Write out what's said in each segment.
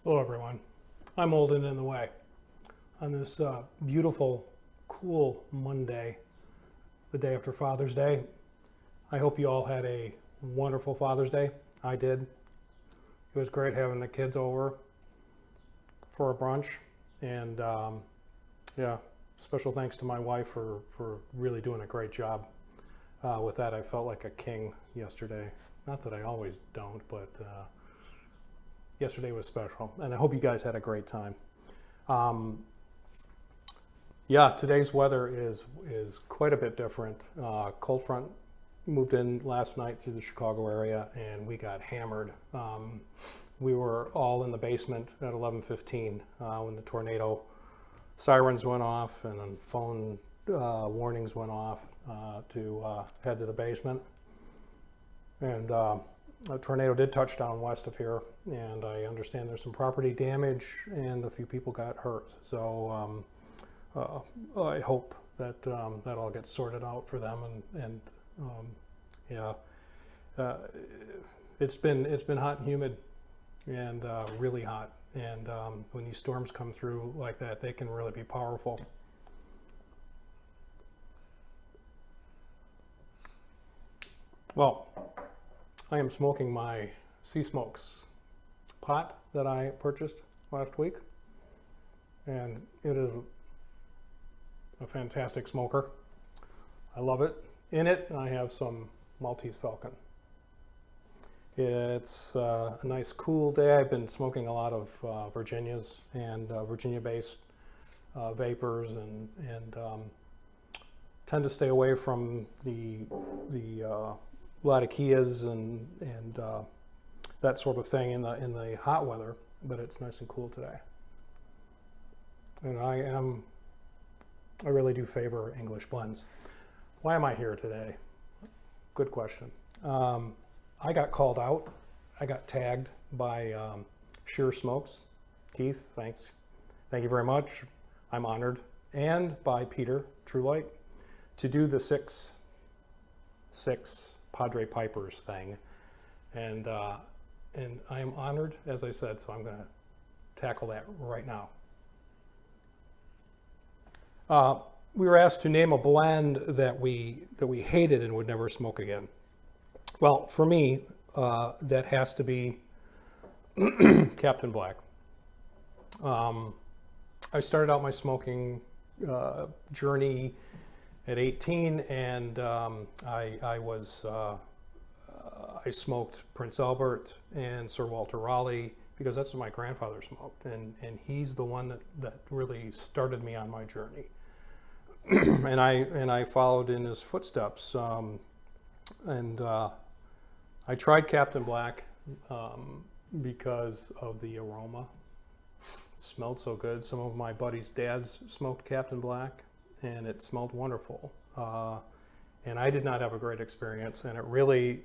Hello everyone, I'm Old and in the Way. On this beautiful, cool Monday, the day after Father's Day, I hope you all had a wonderful Father's Day. I did. It was great having the kids over for a brunch, and yeah, special thanks to my wife for really doing a great job with that. I felt like a king yesterday. Not that I always don't, but yesterday was special, and I hope you guys had a great time. Yeah, today's weather is quite a bit different. Cold front moved in last night through the Chicago area, and we got hammered. We were all in the basement at 11:15 when the tornado sirens went off and then phone warnings went off to head to the basement. And a tornado did touch down west of here, and I understand there's some property damage and a few people got hurt. So I hope that that all gets sorted out for them. And yeah, it's been hot and humid and really hot. And when these storms come through like that, they can really be powerful. Well, I am smoking my Sea Smokes pot that I purchased last week, and it is a fantastic smoker. I love it. In it, I have some Maltese Falcon. It's a nice cool day. I've been smoking a lot of Virginias and Virginia-based vapors, and tend to stay away from the Latakias and that sort of thing in the hot weather, but it's nice and cool today. And I really do favor English blends. Why am I here today? Good question. I got called out. I got tagged by Shearer Smokes. Keith, thanks. Thank you very much. I'm honored. And by Peter, Truelite, to do the six Padre Pipers thing, and I am honored, as I said, so I'm going to tackle that right now. We were asked to name a blend that we hated and would never smoke again. Well, for me, that has to be Captain Black. I started out my smoking journey at 18, and I smoked Prince Albert and Sir Walter Raleigh because that's what my grandfather smoked, and he's the one that really started me on my journey. and I followed in his footsteps, and I tried Captain Black because of the aroma. It smelled so good. Some of my buddies' dads smoked Captain Black, and it smelled wonderful. And I did not have a great experience, and it really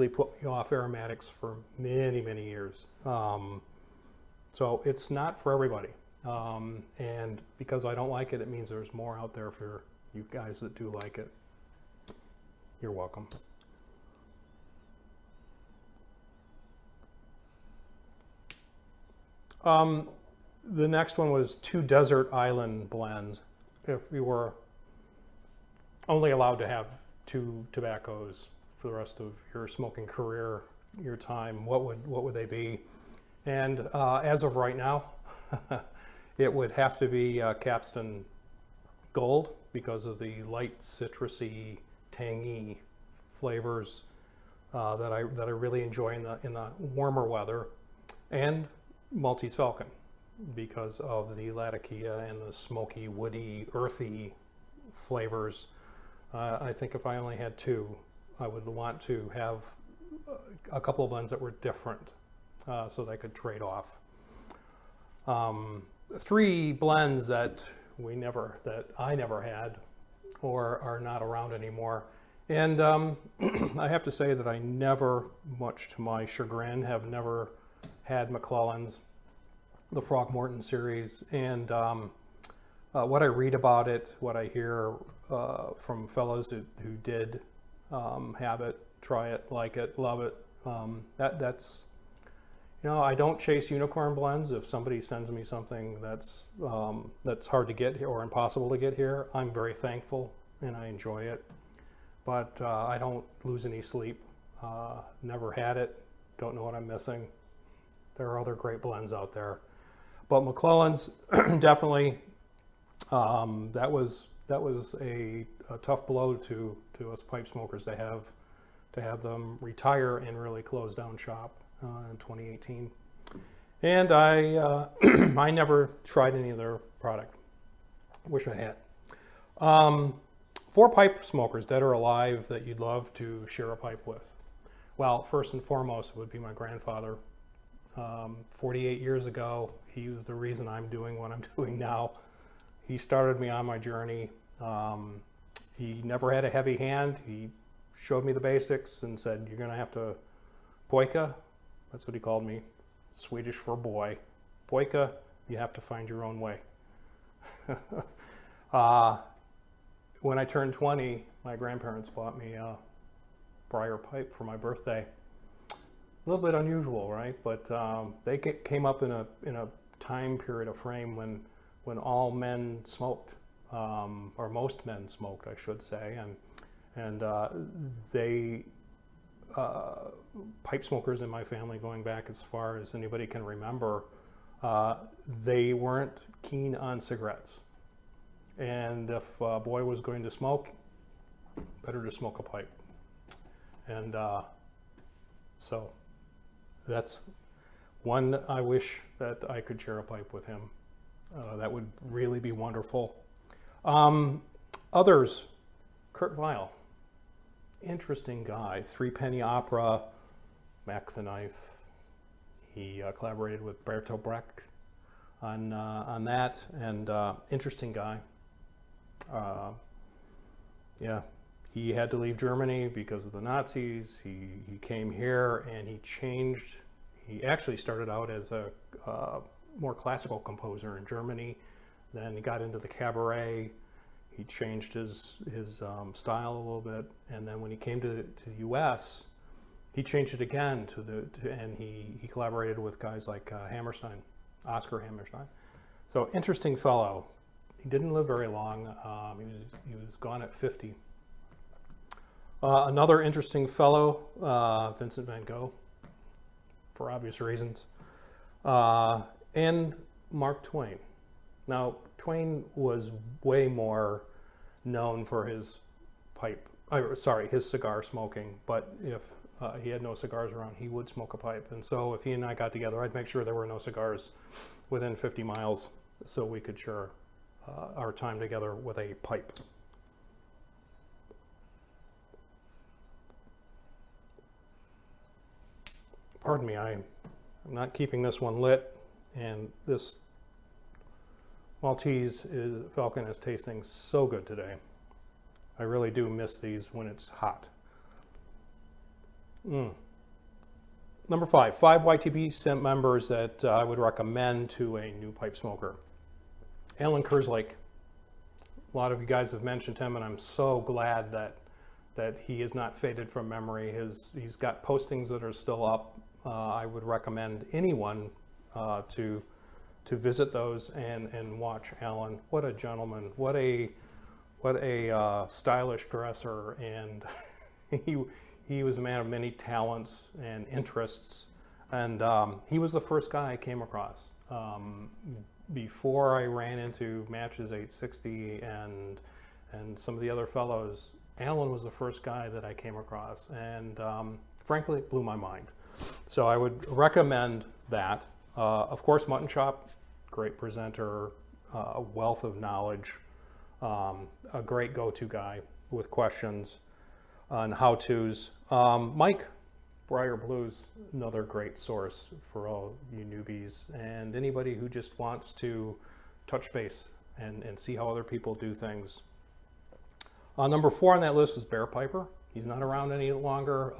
put me off aromatics for many, many years. So it's not for everybody. And because I don't like it, it means there's more out there for you guys that do like it. You're welcome. The next one was 2 desert island blends. If we were only allowed to have 2 tobaccos for the rest of your smoking career, your time, what would they be? And as of right now, it would have to be Capstan Gold because of the light citrusy, tangy flavors that I really enjoy in the warmer weather, and Maltese Falcon because of the Latakia and the smoky, woody, earthy flavors. I think if I only had 2, I would want to have a couple of blends that were different so that I could trade off. 3 blends that I never had or are not around anymore. And I have to say that I never, much to my chagrin, have never had McClellan's, the Frog Morton series, and what I read about it, what I hear from fellows who did have it, try it, like it, love it, that's I don't chase unicorn blends. If somebody sends me something that's hard to get here or impossible to get here, I'm very thankful and I enjoy it. But I don't lose any sleep. Never had it. Don't know what I'm missing. There are other great blends out there, but McClellan's definitely that was a tough blow to us pipe smokers to have them retire and really close down shop in 2018. And I I never tried any of their product. Wish I had. 4 pipe smokers, dead or alive, that you'd love to share a pipe with. Well, first and foremost would be my grandfather. 48 years ago, he was the reason I'm doing what I'm doing now. He started me on my journey. He never had a heavy hand. He showed me the basics and said, you're going to have to pojka. That's what he called me. Swedish for boy. Pojka, you have to find your own way. When I turned 20, my grandparents bought me a Briar pipe for my birthday. A little bit unusual, right? But they came up in a time period, a frame when all men smoked, or most men smoked, I should say, and they pipe smokers in my family, going back as far as anybody can remember, they weren't keen on cigarettes. And if a boy was going to smoke, better to smoke a pipe. And so that's one I wish that I could share a pipe with him. That would really be wonderful. Others, Kurt Weill, interesting guy. Threepenny Opera, Mac the Knife. He collaborated with Bertolt Brecht on that, and interesting guy. Yeah, he had to leave Germany because of the Nazis. He came here and he changed. He actually started out as a more classical composer in Germany. Then he got into the cabaret. He changed his style a little bit, and then when he came to the U.S., he changed it again and he collaborated with guys like Hammerstein, Oscar Hammerstein. So interesting fellow. He didn't live very long. He was gone at 50. Another interesting fellow, Vincent Van Gogh, for obvious reasons, and Mark Twain. Now, Twain was way more known for his his cigar smoking, but if he had no cigars around, he would smoke a pipe. And so if he and I got together, I'd make sure there were no cigars within 50 miles so we could share our time together with a pipe. Pardon me, I'm not keeping this one lit, and this Maltese Falcon is tasting so good today. I really do miss these when it's hot. Number 5 YTPC members that I would recommend to a new pipe smoker. Alan Kerslake. A lot of you guys have mentioned him, and I'm so glad that he is not faded from memory. He's got postings that are still up. I would recommend anyone to visit those and watch Alan. What a gentleman! What a stylish dresser, and he was a man of many talents and interests. And he was the first guy I came across. Before I ran into Matches 860 and some of the other fellows, Alan was the first guy that I came across, and frankly, it blew my mind. So I would recommend that. Of course, Mutton Chop, great presenter, a wealth of knowledge, a great go-to guy with questions on how-tos. Mike, Briar Blues, another great source for all you newbies and anybody who just wants to touch base and see how other people do things. Number 4 on that list is Padre Piper. He's not around any longer.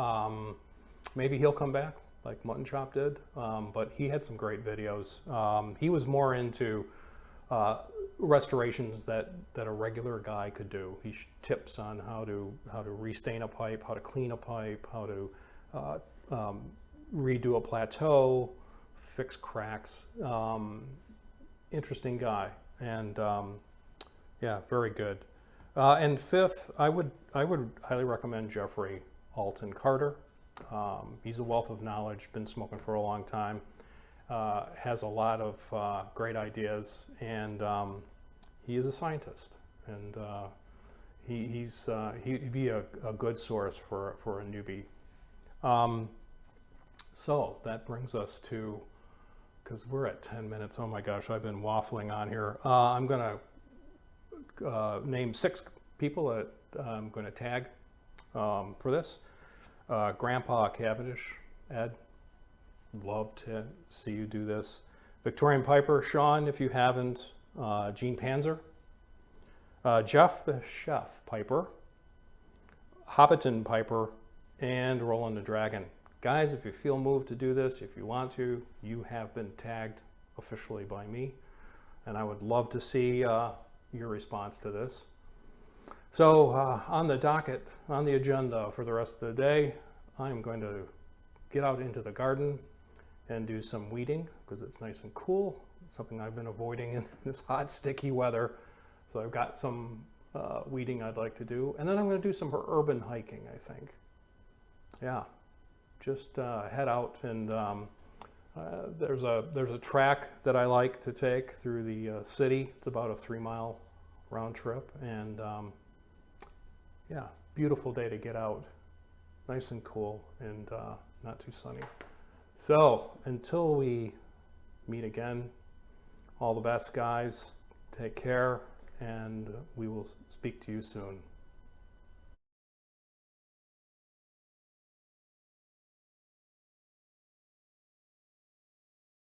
Maybe he'll come back like Mutton Chop did, but he had some great videos. He was more into restorations that a regular guy could do. He tips on how to restain a pipe, how to clean a pipe, how to redo a plateau, fix cracks. Interesting guy, and yeah, very good. And fifth, I would highly recommend Jeffrey Alton Carter. He's a wealth of knowledge, been smoking for a long time, has a lot of great ideas, and he is a scientist, and he'd be a good source for a newbie. So that brings us to, because we're at 10 minutes, oh my gosh, I've been waffling on here. I'm going to name 6 people that I'm going to tag for this. Grandpa Cavendish, Ed, love to see you do this. Victorian Piper, Sean, if you haven't. Gene Panzer. Jeff the Chef Piper. Hobbiton Piper, and Roland the Dragon. Guys, if you feel moved to do this, if you want to, you have been tagged officially by me, and I would love to see your response to this. So on the docket, on the agenda for the rest of the day, I'm going to get out into the garden and do some weeding because it's nice and cool, something I've been avoiding in this hot, sticky weather. So I've got some weeding I'd like to do, and then I'm going to do some urban hiking, I think. Yeah, just head out, and there's a track that I like to take through the city. It's about a 3-mile round trip, and yeah, beautiful day to get out, nice and cool, and not too sunny. So until we meet again, all the best, guys. Take care, and we will speak to you soon.